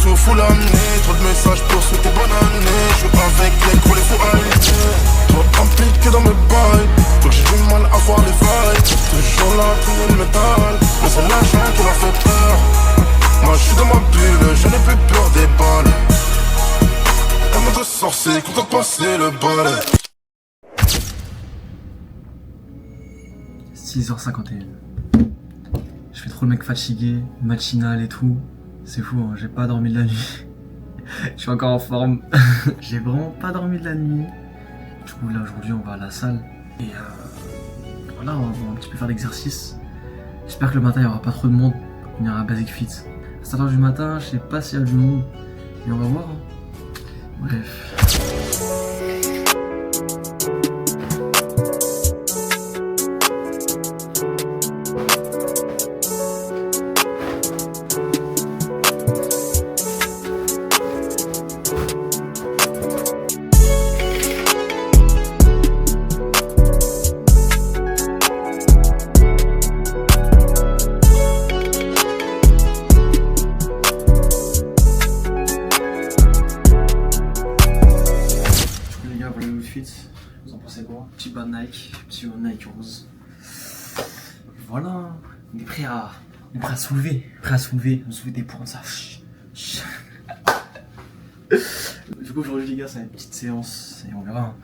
sous full amené. Trop de messages pour souhaiter bonne année. Je joue avec les gros, les fous alignés. Trop impliqué dans mes bails, donc j'ai du mal à voir les vagues. Toujours là, plier le métal, mais c'est l'argent qui leur fait peur. Moi je suis dans ma bulle, je n'ai plus peur des balles. Un mode de sorcier, content de passer le balai. 6h51. Je fais trop le mec fatigué, matinal et tout. C'est fou, hein, j'ai pas dormi de la nuit. Je suis encore en forme. J'ai vraiment pas dormi de la nuit. Du coup là aujourd'hui on va à la salle. Et voilà, on va un petit peu faire l'exercice. J'espère que le matin il y aura pas trop de monde pour venir à Basic Fit. À 7h du matin, je sais pas s'il y a du monde. Mais on va voir. Hein. Bref. Vous en pensez quoi? Petit bas Nike, petit haut Nike rose. Voilà, on est prêt à soulever, on soulever des points, ça. Du coup aujourd'hui les gars, c'est une petite séance et on verra.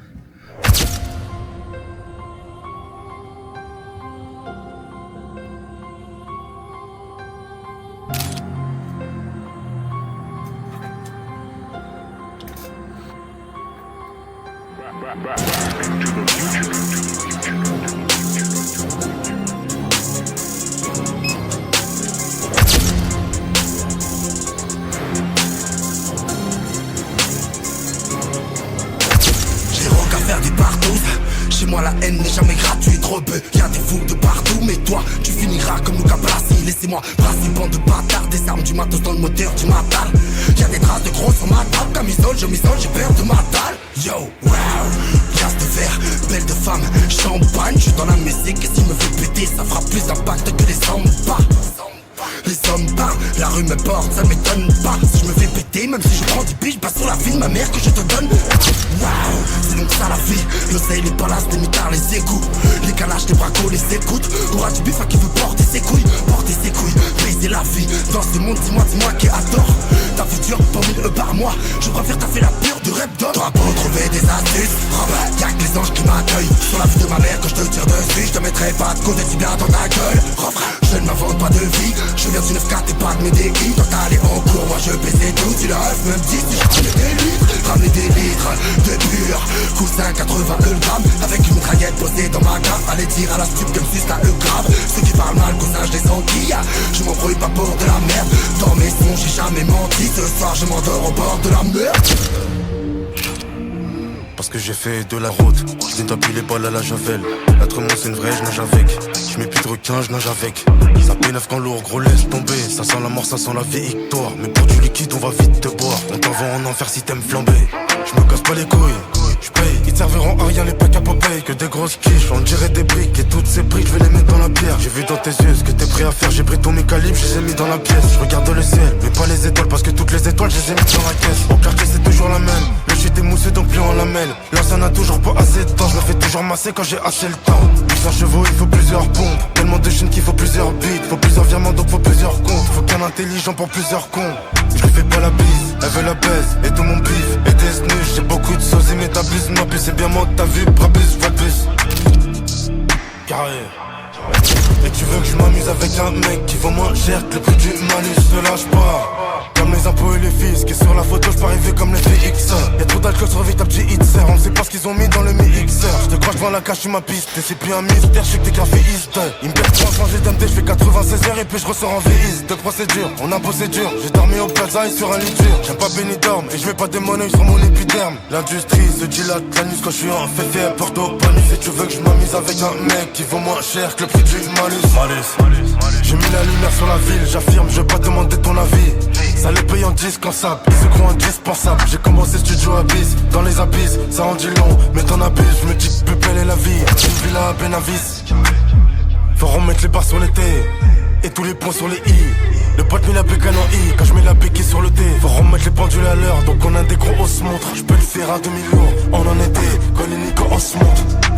J'ai rock à faire des partous. Chez moi la haine n'est jamais gratuite, rebeu. Y'a des fous de partout, mais toi tu finiras comme Luca Brasi. Laissez-moi brasser une bande de bâtards. Des armes du matos dans le moteur du matal. Y'a des traces de gros sur ma table. Camisole, je m'isole, j'ai peur de ma dalle. Yo, wow, glace de verre, belle de femme, champagne. Je suis dans la musique et s'il me fait péter, ça fera plus d'impact que les samba. Les hommes parlent, la rue me porte, ça m'étonne pas. Si je me fais péter, même si je prends 10 piges, passe sur la vie de ma mère que je te donne. Waouh, c'est donc ça la vie. L'oseille, les palaces, les mitards, les égouts. Les calages, les bracos, les écoutes. Aura du bif à qui veut porter ses couilles. Porter ses couilles, baiser la vie. Dans ce monde, dis-moi qui adore. Ta vie dure pour 1000 € par mois. Je préfère taffer la pure du rap d'or. T'auras beau trouver des astuces, y'a que les anges qui m'accueillent. Sur la vie de ma mère que je te tire dessus. Je te mettrai pas de côté si bien dans ta gueule. Je ne m'invente pas de vie. Je viens du 9-4 et pas de mes déguis. Toi t'allais en cours, moi je baisais tout. Tu le rêves, même 10 si je ramenais des litres. Ramener des litres de pur coussin 80 grammes. Avec une mitraillette posée dans ma gaffe. Allez dire à la stup comme si c'était grave. Ceux qui parlent mal, cousin je les enquille. Je m'embrouille pas pour de la merde. Dans mes sons j'ai jamais menti. Ce soir je m'endors au bord de la mer. Parce que j'ai fait de la route, j'ai tapé les balles à la javel. L'être c'est une vraie, je nage avec. Je mets plus de requin, je nage avec. Ça pénève quand lourd, gros laisse tomber. Ça sent la mort, ça sent la victoire. Mais pour du liquide, on va vite te boire. On t'envoie en enfer si t'aimes flamber. Je me casse pas les couilles, je paye. Ils te serviront à rien les packs à Popeye. Que des grosses quiches, on dirait des briques. Et toutes ces briques, je vais les mettre dans la pierre. J'ai vu dans tes yeux ce que t'es prêt à faire. J'ai pris tous mes calibres, je les ai mis dans la pièce. Je regarde le ciel, mais pas les étoiles. Parce que toutes les étoiles, je les ai mis dans la caisse. Au quartier, c'est toujours la même. Le shit est moussé, donc plus en lamelle. L'ancien n'a toujours pas assez de temps. Je me fais toujours masser quand j'ai assez le temps. 800 chevaux, il faut plusieurs pompes. Tellement de chaînes qu'il faut plusieurs bits. Faut plusieurs virements, donc faut plusieurs comptes. Faut qu'un intelligent pour plusieurs cons. Je lui fais pas la bise, elle veut la baise. Et tout mon bif, et des snus. J'ai beaucoup de sauce, mais t'abuses. Moi, plus c'est bien moi, t'as vu, brabus, vabus. Carré. Et tu veux que je m'amuse avec un mec qui vaut moins cher que le prix du malus. Ne lâche pas. Comme les impôts et les fils, qui sur la photo, j'peux arriver comme les VX. Y'a trop d'alcool sur vite, ta petit hitser. On sait pas ce qu'ils ont mis dans le mixeur. J'te crois devant la cache, tu ma piste. Et c'est plus un mystère, j'sais que t'es qu'un féiste. Il me pète 300 GTMT, j'fais 96 heures et puis j'ressors en VIS. De procédure, on a bossé dur. J'ai dormi au plaza et sur un lit dur. J'aime pas Benidorm et j'mets pas des monnaies sur mon épiderme. L'industrie se dilate la nuit quand j'suis en féfé à Porto Panus. Et tu veux que j'm'amuse avec un mec qui vaut moins cher que le prix du malus. J'ai mis la lumière sur la ville, j'affirme, je veux pas demander ton avis. Ça les paye en disque en sable, ils se croient indispensables. J'ai commencé studio à bis, dans les abysses, ça en dit long, mais t'en abuses. Je me dis que plus belle est la vie, une villa à Benavis. Faut remettre les barres sur les T, et tous les points sur les I. Le pote met la bécane en I, quand je mets la béquille sur le dé. Faut remettre les pendules à l'heure, donc on a des gros hausses montres. Je peux le faire à demi-lourd, on en était, quand les Nico on se monte.